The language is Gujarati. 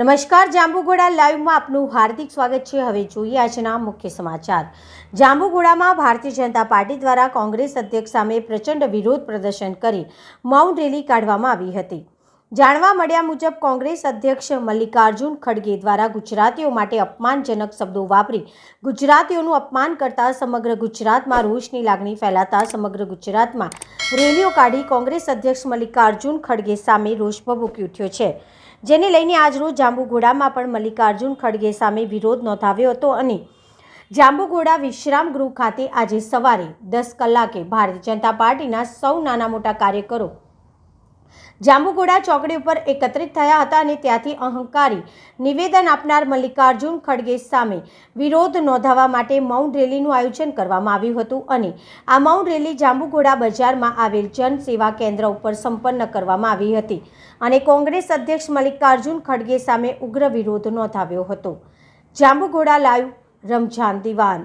નમસ્કાર, જાંબુઘોડા લાઈવમાં આપનું હાર્દિક સ્વાગત છે। હવે જોઈએ આજના મુખ્ય સમાચાર। જાંબુઘોડામાં ભારતીય જનતા પાર્ટી દ્વારા કોંગ્રેસ અધ્યક્ષ સામે પ્રચંડ વિરોધ પ્રદર્શન કરી મૌન રેલી કાઢવામાં આવી હતી। જાણવા મળ્યા મુજબ કોંગ્રેસ અધ્યક્ષ મલ્લિકાર્જુન ખડગે દ્વારા ગુજરાતીઓ માટે અપમાનજનક શબ્દો વાપરી ગુજરાતીઓનું અપમાન કરતા સમગ્ર ગુજરાતમાં રોષની લાગણી ફેલાતા સમગ્ર ગુજરાતમાં રેલીઓ કાઢી કોંગ્રેસ અધ્યક્ષ મલ્લિકાર્જુન ખડગે સામે રોષ ભભૂકી ઉઠ્યો છે, જેને લઈને આજરોજ જાંબુઘોડામાં પણ મલ્લિકાર્જુન ખડગે સામે વિરોધ નોંધાવ્યો હતો અને જાંબુઘોડા વિશ્રામ ગૃહ ખાતે આજે સવારે 10 કલાકે ભારતીય જનતા પાર્ટીના સૌ નાના મોટા કાર્યકરો જાંબુઘોડા ચોકડી ઉપર એકત્રિત થયા હતા અને ત્યાંથી અહંકારી નિવેદન આપનાર મલ્લિકાર્જુન ખડગે સામે વિરોધ નોંધાવવા માટે મૌન રેલીનું આયોજન કરવામાં આવ્યું હતું અને આ મૌન રેલી જાંબુઘોડા બજારમાં આવેલ જન સેવા કેન્દ્ર ઉપર સંપન્ન કરવામાં આવી હતી અને કોંગ્રેસ અધ્યક્ષ મલ્લિકાર્જુન ખડગે સામે ઉગ્ર વિરોધ નોંધાવ્યો હતો। જાંબુઘોડા લાઈવ રમજાન દિવાન।